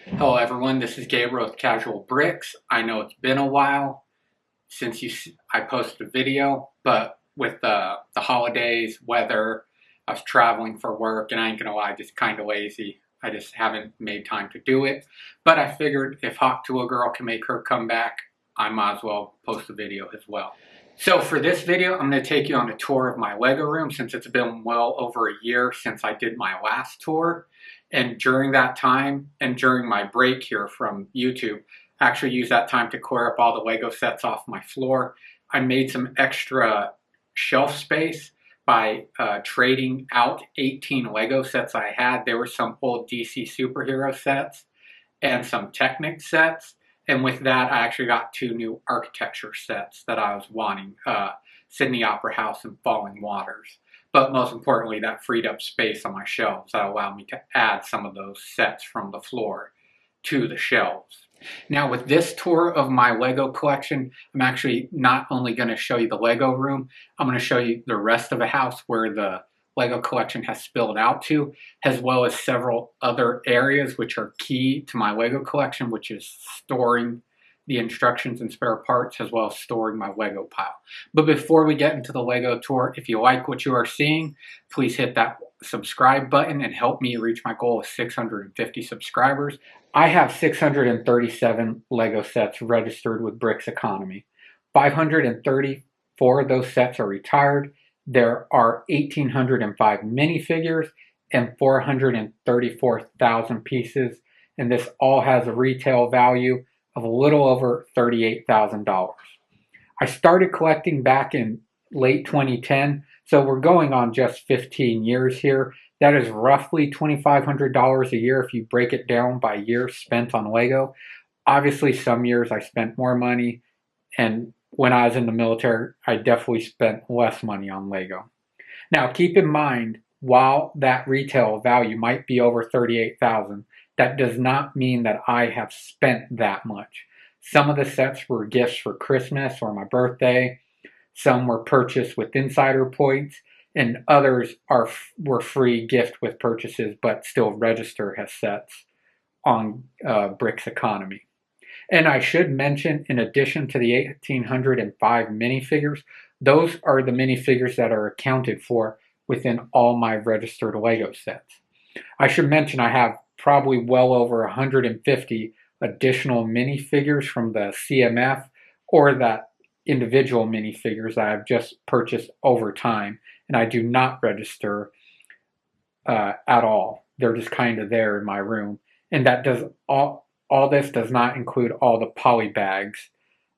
Hello everyone, this is Gabriel with Casual Bricks. I know it's been a while since I posted a video, but with the holidays, weather, I was traveling for work, and I ain't gonna lie, just kind of lazy. I just haven't made time to do it. But I figured if Hot to a Girl can make her come back, I might as well post a video as well. So for this video, I'm going to take you on a tour of my Lego room since it's been well over a year since I did my last tour. And during that time, and during my break here from YouTube, I actually used that time to clear up all the Lego sets off my floor. I made some extra shelf space by trading out 18 Lego sets I had. There were some old DC superhero sets and some Technic sets. And with that, I actually got 2 new architecture sets that I was wanting, Sydney Opera House and Falling Waters. But most importantly, that freed up space on my shelves that allowed me to add some of those sets from the floor to the shelves. Now with this tour of my Lego collection, I'm actually not only going to show you the Lego room, I'm going to show you the rest of the house where the Lego collection has spilled out to, as well as several other areas which are key to my Lego collection, which is storing the instructions and spare parts, as well as storing my Lego pile. But before we get into the Lego tour, if you like what you are seeing, please hit that subscribe button and help me reach my goal of 650 subscribers. I have 637 Lego sets registered with Bricks Economy. 534 of those sets are retired. There are 1,805 minifigures and 434,000 pieces, and this all has a retail value of a little over $38,000. I started collecting back in late 2010, so we're going on just 15 years here. That is roughly $2,500 a year if you break it down by years spent on Lego. Obviously, some years I spent more money, and when I was in the military, I definitely spent less money on Lego. Now, keep in mind, while that retail value might be over $38,000, that does not mean that I have spent that much. Some of the sets were gifts for Christmas or my birthday. Some were purchased with insider points, and others were free gift with purchases, but still register as sets on Bricks Economy. And I should mention, in addition to the 1,805 minifigures, those are the minifigures that are accounted for within all my registered Lego sets. I should mention I have probably well over 150 additional minifigures from the CMF or that individual minifigures that I've just purchased over time, and I do not register at all. They're just kind of there in my room, and that does all this does not include all the poly bags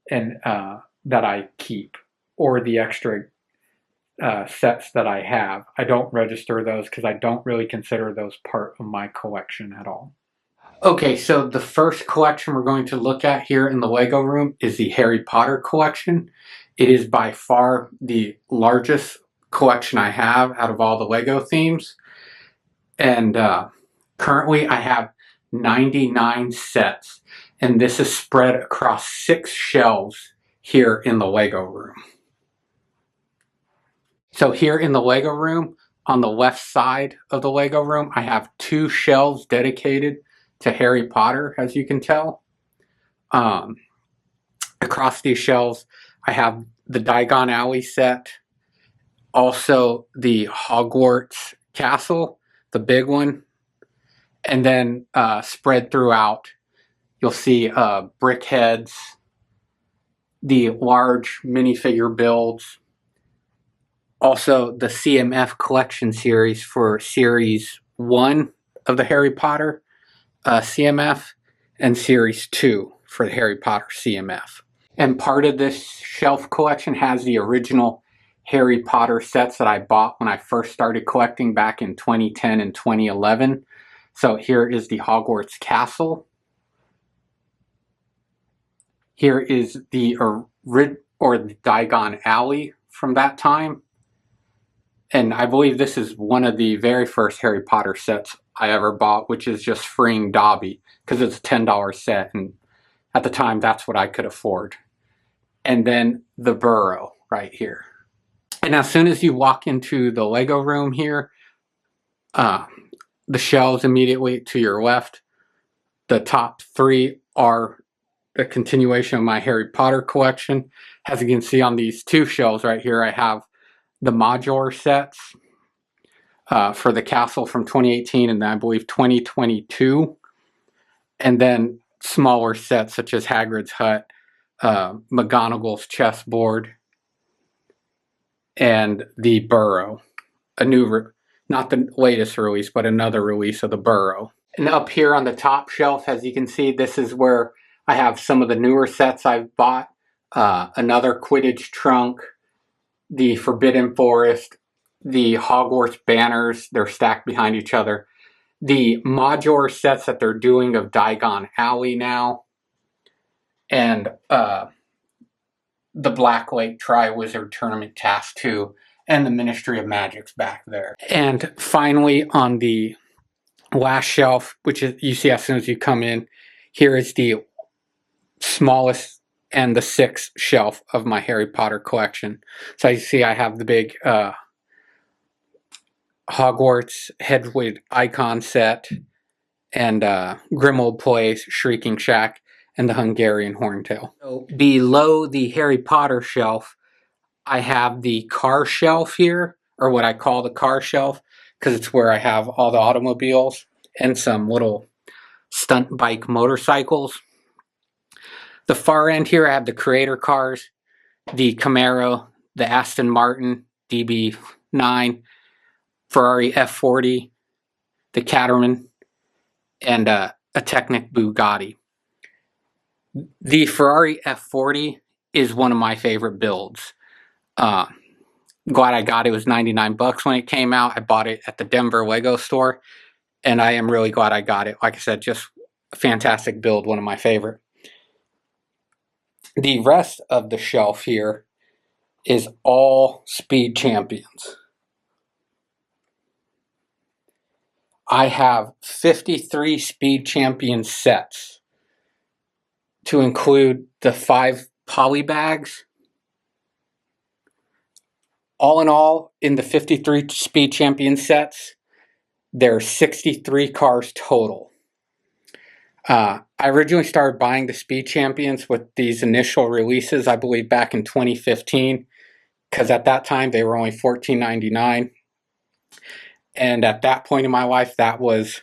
and that I keep or the extra sets that I have. I don't register those because I don't really consider those part of my collection at all. Okay, so the first collection we're going to look at here in the Lego room is the Harry Potter collection. It is by far the largest collection I have out of all the Lego themes. And currently I have 99 sets, and this is spread across 6 shelves here in the Lego room. So here in the Lego room, on the left side of the Lego room, I have 2 shelves dedicated to Harry Potter, as you can tell. Across these shelves, I have the Diagon Alley set, also the Hogwarts Castle, the big one, and then spread throughout, you'll see Brickheads, the large minifigure builds, also the CMF collection series for Series 1 of the Harry Potter CMF, and Series 2 for the Harry Potter CMF. And part of this shelf collection has the original Harry Potter sets that I bought when I first started collecting back in 2010 and 2011. So here is the Hogwarts Castle. Here is the Diagon Alley from that time. And I believe this is one of the very first Harry Potter sets I ever bought, which is just freeing Dobby, because it's a $10 set, and at the time that's what I could afford. And then the Burrow right here. And as soon as you walk into the Lego room here, the shelves immediately to your left The top three are a continuation of my Harry Potter collection. As you can see on these two shelves right here, I have the modular sets for the castle from 2018 and then I believe 2022. And then smaller sets such as Hagrid's hut, McGonagall's chessboard, and the Burrow. Not the latest release, but another release of the Burrow. And up here on the top shelf, as you can see, this is where I have some of the newer sets I've bought. Another Quidditch trunk, the Forbidden Forest, the Hogwarts banners. They're stacked behind each other. The modular sets that they're doing of Diagon Alley now. And the Black Lake Tri-Wizard Tournament Task 2. And the Ministry of Magic's back there. And finally, on the last shelf, which is you see as soon as you come in, here is the smallest and the sixth shelf of my Harry Potter collection. So you see I have the big Hogwarts Hedwig icon set and Grimmauld Place, Shrieking Shack, and the Hungarian Horntail. So below the Harry Potter shelf, I have the car shelf here, or what I call the car shelf, because it's where I have all the automobiles and some little stunt bike motorcycles. The far end here, I have the creator cars, the Camaro, the Aston Martin DB9, Ferrari F40, the Caterham, and a Technic Bugatti. The Ferrari F40 is one of my favorite builds. Glad I got it. It was 99 bucks when it came out. I bought it at the Denver Lego store, and I am really glad I got it. Like I said, just a fantastic build, one of my favorite. The rest of the shelf here is all Speed Champions. I have 53 Speed Champion sets to include the 5 poly bags. All in all, in the 53 Speed Champion sets, there are 63 cars total. I originally started buying the Speed Champions with these initial releases, I believe back in 2015, because at that time they were only $14.99. And at that point in my life, that was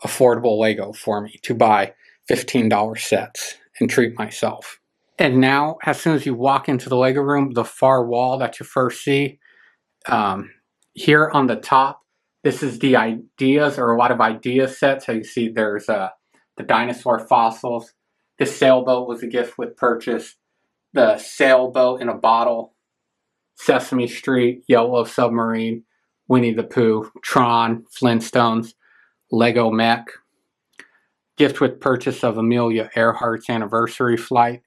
affordable Lego for me to buy $15 sets and treat myself. And now, as soon as you walk into the Lego room, the far wall that you first see, here on the top, this is the ideas, or a lot of idea sets. So you see there's the dinosaur fossils. This sailboat was a gift with purchase. The sailboat in a bottle, Sesame Street, Yellow Submarine, Winnie the Pooh, Tron, Flintstones, Lego Mech. Gift with purchase of Amelia Earhart's anniversary flight,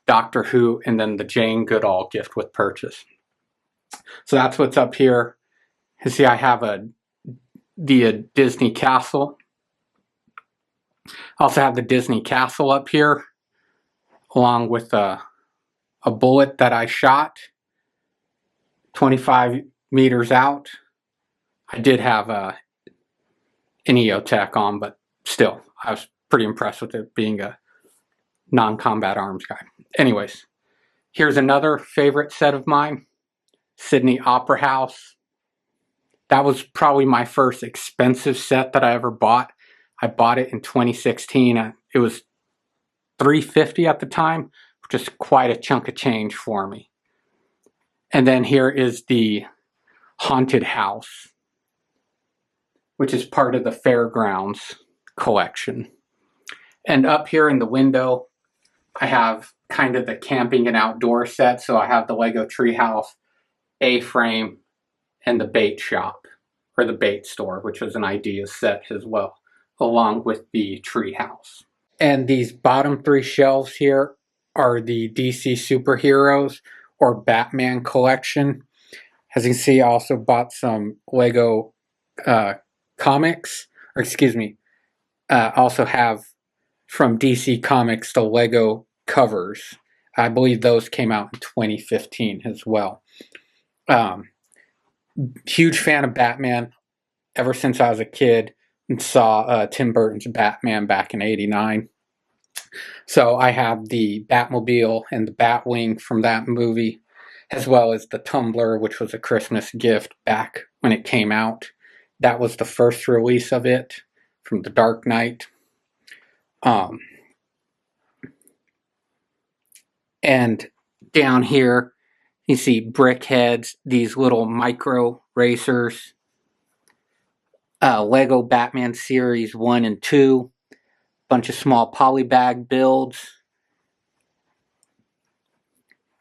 Doctor Who, and then the Jane Goodall gift with purchase. So that's what's up here. You see I have the Disney Castle. I also have the Disney Castle up here, along with a bullet that I shot 25 meters out. I did have an EOTech on, but still, I was pretty impressed with it being a non-combat arms guy. Anyways, here's another favorite set of mine, Sydney Opera House. That was probably my first expensive set that I ever bought. I bought it in 2016. It was $350 at the time, which is quite a chunk of change for me. And then here is the Haunted House, which is part of the Fairgrounds collection. And up here in the window, I have kind of the camping and outdoor set. So I have the Lego Treehouse, A-Frame, and the bait shop, or the bait store, which was an idea set as well, along with the treehouse. And these bottom 3 shelves here are the DC Superheroes or Batman collection. As you can see, I also bought some Lego comics, or excuse me, I also have from DC Comics the Lego covers. I believe those came out in 2015 as well. Huge fan of Batman ever since I was a kid. and saw Tim Burton's Batman back in '89. So I have the Batmobile and the Batwing from that movie, as well as the tumbler, which was a Christmas gift back when it came out. That was the first release of it from The Dark Knight. And down here, you see brickheads, these little micro racers, Lego Batman Series 1 and 2, bunch of small polybag builds,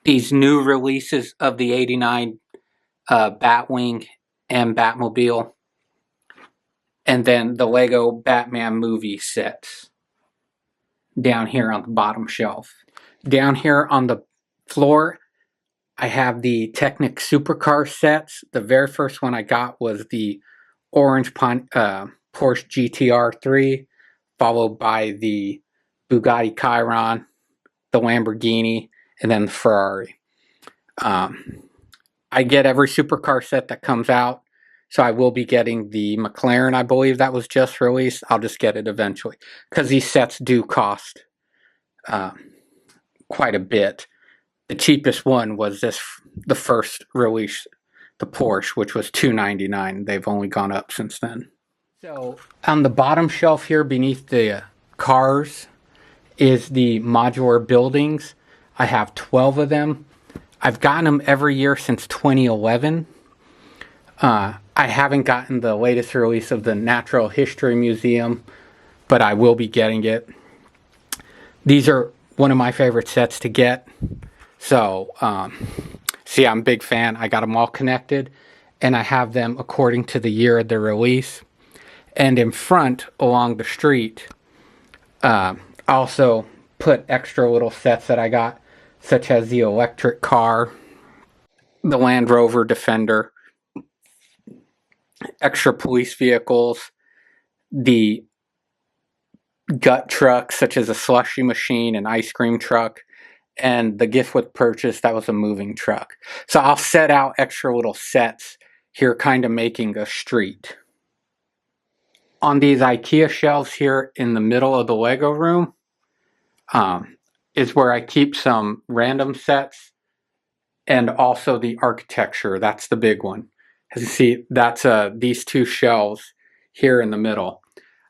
these new releases of the '89 Batwing and Batmobile, and then the Lego Batman movie sets down here on the bottom shelf. Down here on the floor, I have the Technic Supercar sets. The very first one I got was the orange Porsche GTR 3, followed by the Bugatti Chiron, the Lamborghini, and then the Ferrari. I get every supercar set that comes out, so I will be getting the McLaren, I believe that was just released. I'll just get it eventually, because these sets do cost quite a bit. The cheapest one was the first release, the Porsche, which was $299. They've only gone up since then. So on the bottom shelf here beneath the cars is the Modular Buildings. I have 12 of them. I've gotten them every year since 2011. I haven't gotten the latest release of the Natural History Museum, but I will be getting it. These are one of my favorite sets to get. So, see, I'm a big fan. I got them all connected, and I have them according to the year of the release. And in front, along the street, I also put extra little sets that I got, such as the electric car, the Land Rover Defender, extra police vehicles, the gut trucks, such as a slushy machine, an ice cream truck, and the gift with purchase, that was a moving truck. So I'll set out extra little sets here, kind of making a street. On these IKEA shelves here in the middle of the Lego room is where I keep some random sets and also the architecture. That's the big one. As you see, that's these two shelves here in the middle.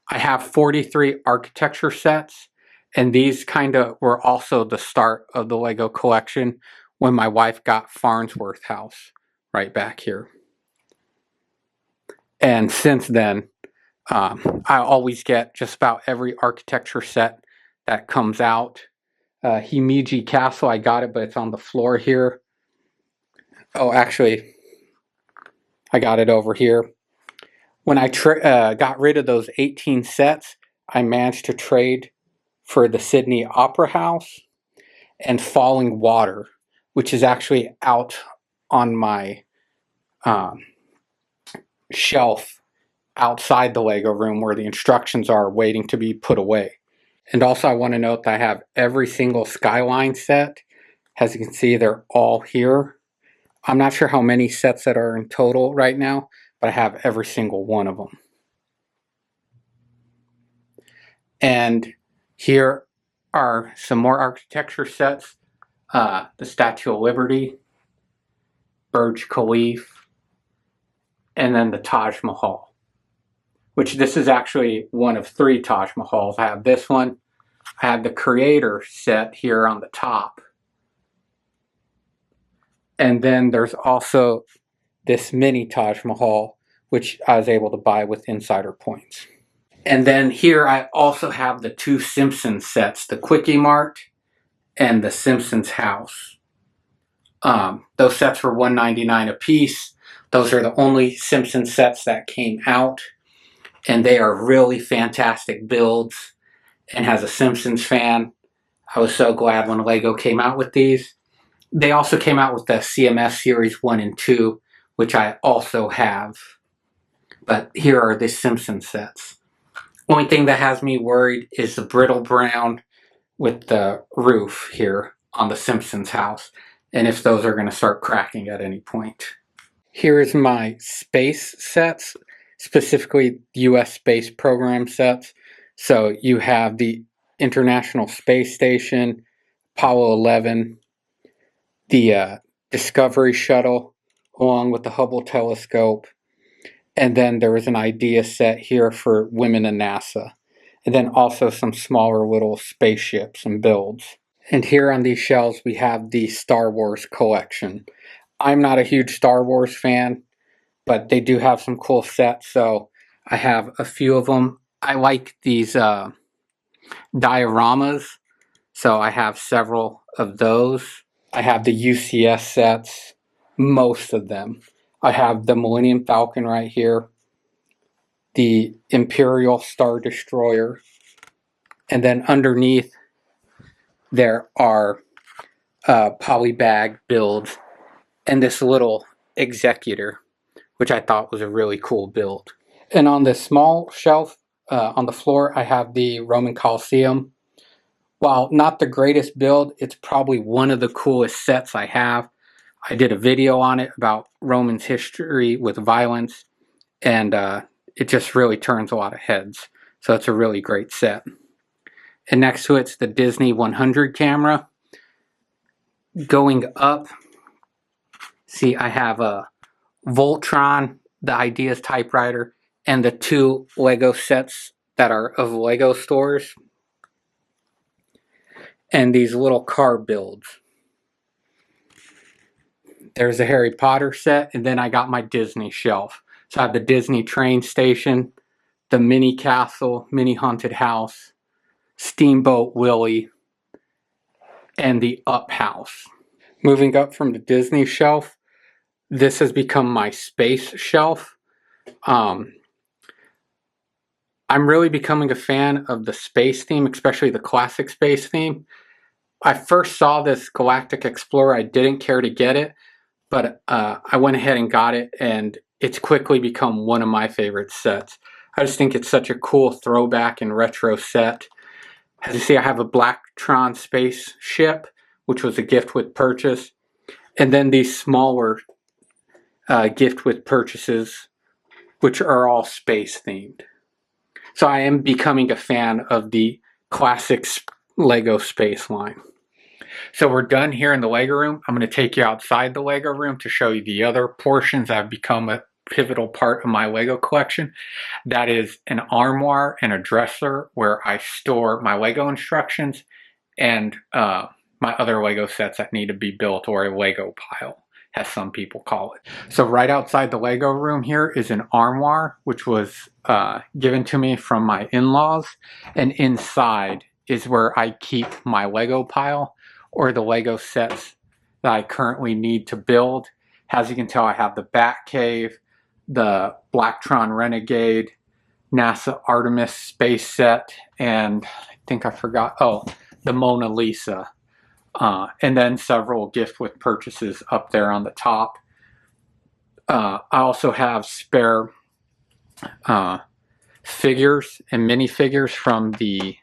I have 43 architecture sets, and these kind of were also the start of the Lego collection when my wife got Farnsworth House right back here. And since then, I always get just about every architecture set that comes out. Himeji Castle, I got it, but it's on the floor here. Oh, actually, I got it over here. When I got rid of those 18 sets, I managed to trade for the Sydney Opera House and Falling Water, which is actually out on my shelf outside the Lego room where the instructions are waiting to be put away. And also I want to note that I have every single Skyline set. As you can see, they're all here. I'm not sure how many sets that are in total right now, but I have every single one of them. And here are some more architecture sets. The Statue of Liberty, Burj Khalifa, and then the Taj Mahal, which this is actually one of 3 Taj Mahals. I have this one. I have the Creator set here on the top. And then there's also this mini Taj Mahal, which I was able to buy with insider points. And then here I also have the 2 Simpsons sets, the Quickie Mart and the Simpsons house. Those sets were $1.99 a piece. Those are the only Simpsons sets that came out. And they are really fantastic builds. And as a Simpsons fan, I was so glad when Lego came out with these. They also came out with the CMS Series 1 and 2, which I also have. But here are the Simpsons sets. Only thing that has me worried is the brittle brown with the roof here on the Simpsons house, and if those are going to start cracking at any point. Here is my space sets. specifically US space program sets. So you have the International Space Station, Apollo 11, the Discovery Shuttle, along with the Hubble telescope. And then there was an idea set here for women in NASA. And then also some smaller little spaceships and builds. And here on these shelves we have the Star Wars collection. I'm not a huge Star Wars fan, but they do have some cool sets, so I have a few of them. I like these dioramas, so I have several of those. I have the UCS sets, most of them. I have the Millennium Falcon right here, the Imperial Star Destroyer, and then underneath there are polybag builds and this little Executor, which I thought was a really cool build. And on this small shelf on the floor, I have the Roman Colosseum. While not the greatest build, it's probably one of the coolest sets I have. I did a video on it about Roman's history with violence, and it just really turns a lot of heads. So it's a really great set. And next to it's the Disney 100 camera. Going up, see, I have a Voltron, the Ideas typewriter, and the two Lego sets that are of Lego stores. And these little car builds. There's a Harry Potter set, and then I got my Disney shelf. So I have the Disney train station, the mini castle, mini haunted house, Steamboat Willie, and the Up House. Moving up from the Disney shelf, this has become my space shelf. I'm really becoming a fan of the space theme, especially the classic space theme. I first saw this Galactic Explorer. I didn't care to get it, but I went ahead and got it, and it's quickly become one of my favorite sets. I just think it's such a cool throwback and retro set. As you see, I have a Blacktron spaceship, which was a gift with purchase, and then these smaller gift with purchases, which are all space themed. So I am becoming a fan of the classic Lego space line. So we're done here in the Lego room. I'm going to take you outside the Lego room to show you the other portions that have become a pivotal part of my Lego collection. That is an armoire and a dresser where I store my Lego instructions and my other Lego sets that need to be built, or a Lego pile, as some people call it. So right outside the Lego room here is an armoire, which was given to me from my in-laws. And inside is where I keep my Lego pile, or the Lego sets that I currently need to build. As you can tell, I have the Batcave, the Blacktron Renegade, NASA Artemis space set, and I think I forgot, the Mona Lisa. And then several gift with purchases up there on the top. I also have spare figures and minifigures from the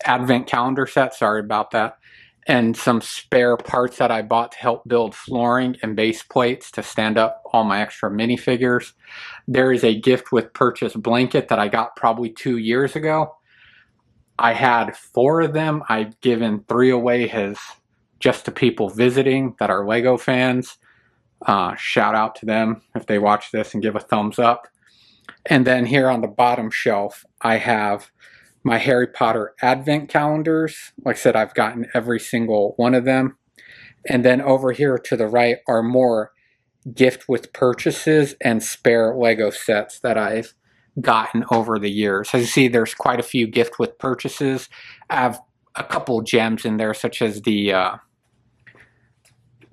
Advent calendar set, sorry about that, and some spare parts that I bought to help build flooring and base plates to stand up all my extra minifigures. There is a gift with purchase blanket that I got probably 2 years ago. I had 4 of them. I've given 3 away as just to people visiting that are Lego fans. Shout out to them if they watch this and give a thumbs up. And then here on the bottom shelf, I have my Harry Potter Advent calendars. Like I said, I've gotten every single one of them. And then over here to the right are more gift with purchases and spare Lego sets that I've gotten over the years. As you see, there's quite a few gift with purchases. I have a couple gems in there, such as the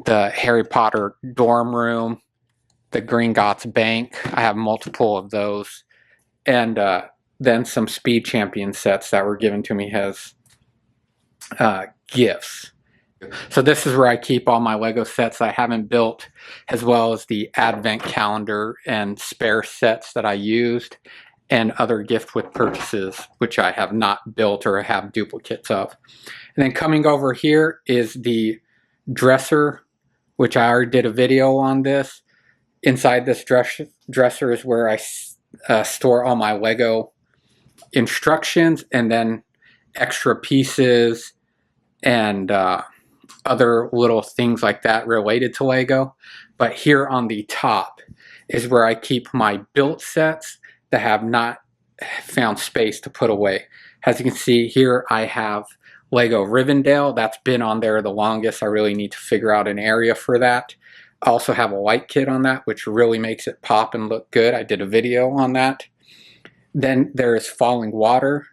Harry Potter dorm room, the Gringotts Bank. I have multiple of those. And then some Speed Champion sets that were given to me as gifts. So this is where I keep all my Lego sets I haven't built, as well as the Advent calendar and spare sets that I used, and other gift with purchases which I have not built or have duplicates of. And then coming over here is the dresser, which I already did a video on this. Inside this dresser is where I store all my Lego instructions and then extra pieces and other little things like that related to Lego. But here on the top is where I keep my built sets that have not found space to put away. As you can see here, I have Lego Rivendell. That's been on there the longest. I really need to figure out an area for that. I also have a light kit on that, which really makes it pop and look good. I did a video on that. Then there is Falling Water,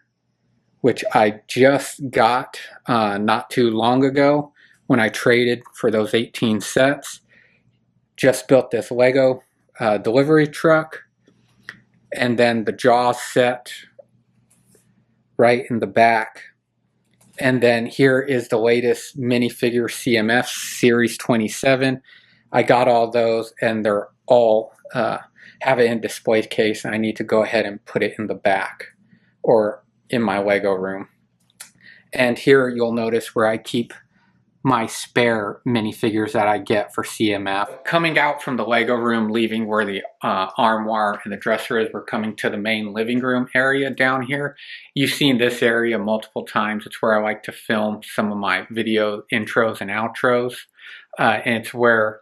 which I just got not too long ago when I traded for those 18 sets. Just built this Lego delivery truck. And then the Jaws set right in the back. And then here is the latest minifigure CMF Series 27. I got all those and they're all have it in display case, and I need to go ahead and put it in the back or in my Lego room. And here you'll notice where I keep my spare minifigures that I get for CMF. Coming out from the Lego room, leaving where the armoire and the dresser is, we're coming to the main living room area down here. You've seen this area multiple times. It's where I like to film some of my video intros and outros. And it's where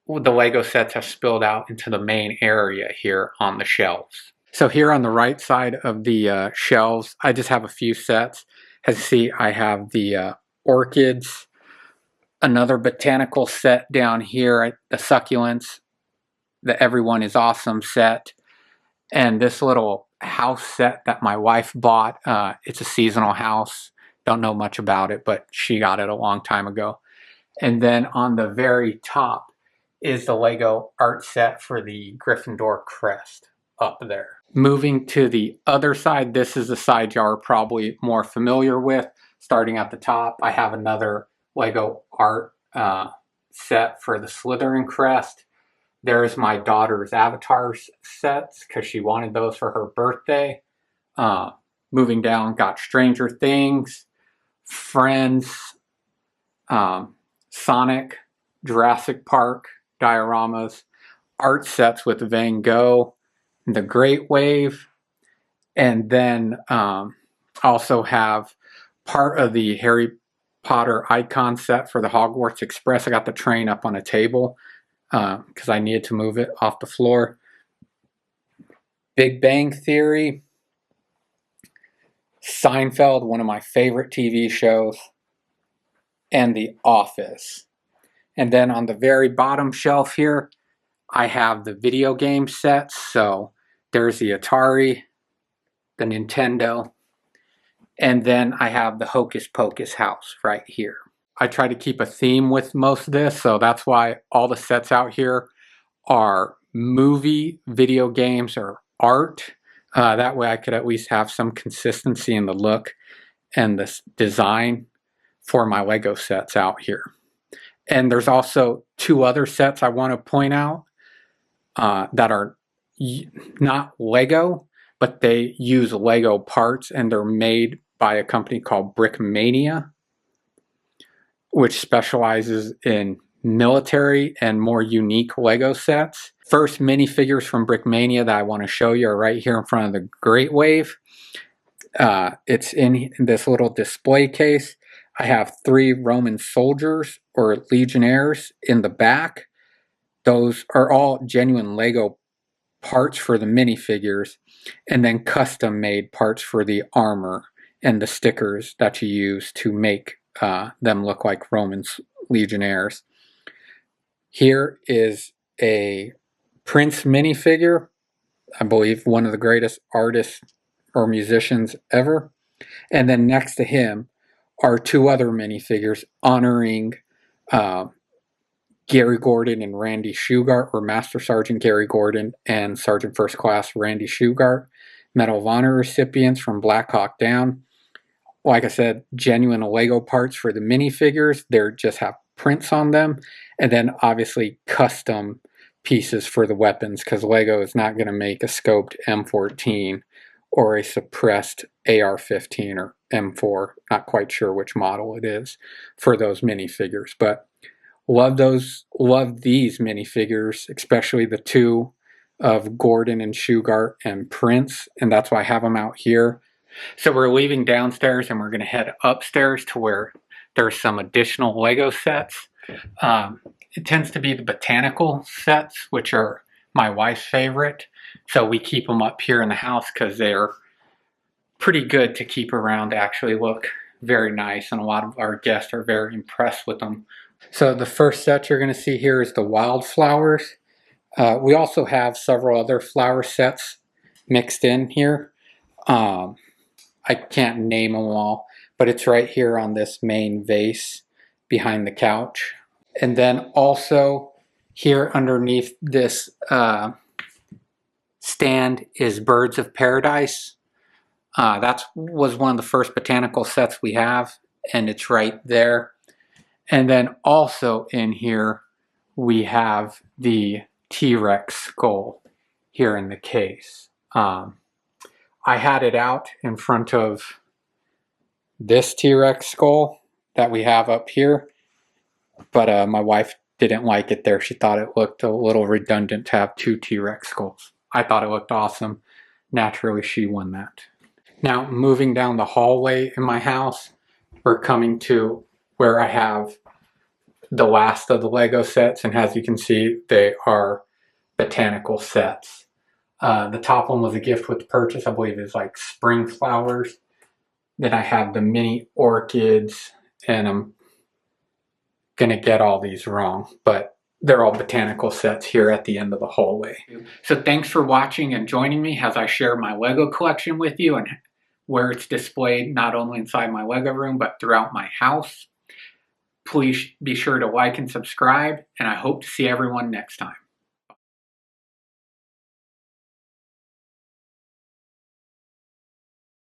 the Lego sets have spilled out into the main area here on the shelves. So here on the right side of the shelves, I just have a few sets. As you see, I have the orchids, another botanical set down here, the succulents, the Everyone is Awesome set, and this little house set that my wife bought. It's a seasonal house. Don't know much about it, but she got it a long time ago. And then on the very top is the Lego art set for the Gryffindor crest up there. Moving to the other side, this is the side you're probably more familiar with. Starting at the top, I have another Lego art set for the Slytherin crest. There's my daughter's avatar sets because she wanted those for her birthday. Moving down, got Stranger Things, Friends, Sonic, Jurassic Park dioramas, art sets with Van Gogh, the Great Wave, and then also have part of the Harry Potter icon set for the Hogwarts Express. I got the train up on a table because I needed to move it off the floor. Big Bang Theory, Seinfeld, one of my favorite TV shows, and The Office. And then on the very bottom shelf here, I have the video game sets. So there's the Atari, the Nintendo, and then I have the Hocus Pocus house right here. I try to keep a theme with most of this, so that's why all the sets out here are movie, video games, or art. That way I could at least have some consistency in the look and the design for my Lego sets out here. And there's also two other sets I want to point out that are not Lego, but they use Lego parts, and they're made by a company called Brickmania, which specializes in military and more unique Lego sets. First minifigures from Brickmania that I want to show you are right here in front of the Great Wave. It's in this little display case. I have 3 Roman soldiers or legionnaires in the back. Those are all genuine Lego parts for the minifigures, and then custom made parts for the armor and the stickers that you use to make them look like Roman legionnaires. Here is a Prince minifigure, I believe one of the greatest artists or musicians ever. And then next to him are 2 other minifigures honoring Gary Gordon and Randy Shugart, or Master Sergeant Gary Gordon and Sergeant First Class Randy Shugart, Medal of Honor recipients from Black Hawk Down. Like I said, genuine Lego parts for the minifigures. They just have prints on them. And then obviously custom pieces for the weapons, because Lego is not going to make a scoped M14 or a suppressed AR-15 or M4. Not quite sure which model it is for those minifigures. But Love these minifigures, especially the two of Gordon and Shugart and Prince, and that's why I have them out here. So we're leaving downstairs and we're going to head upstairs to where there's some additional Lego sets. It tends to be the botanical sets, which are my wife's favorite. So we keep them up here in the house because they're pretty good to keep around, actually look very nice, and a lot of our guests are very impressed with them. So the first set you're going to see here is the wildflowers. We also have several other flower sets mixed in here. I can't name them all, but it's right here on this main vase behind the couch. And then also here underneath this stand is Birds of Paradise. That was one of the first botanical sets we have, and it's right there. And then also in here we have the T-Rex skull here in the case. I had it out in front of this T-Rex skull that we have up here, but my wife didn't like it there. She thought it looked a little redundant to have two T-Rex skulls. I thought it looked awesome. Naturally, she won that. Now, moving down the hallway in my house, we're coming to where I have the last of the Lego sets, and as you can see, they are botanical sets. The top one was a gift with purchase. I believe it's like spring flowers. Then I have the mini orchids, and I'm gonna get all these wrong, but they're all botanical sets here at the end of the hallway. So thanks for watching and joining me as I share my Lego collection with you and where it's displayed not only inside my Lego room, but throughout my house. Please be sure to like and subscribe, and I hope to see everyone next time.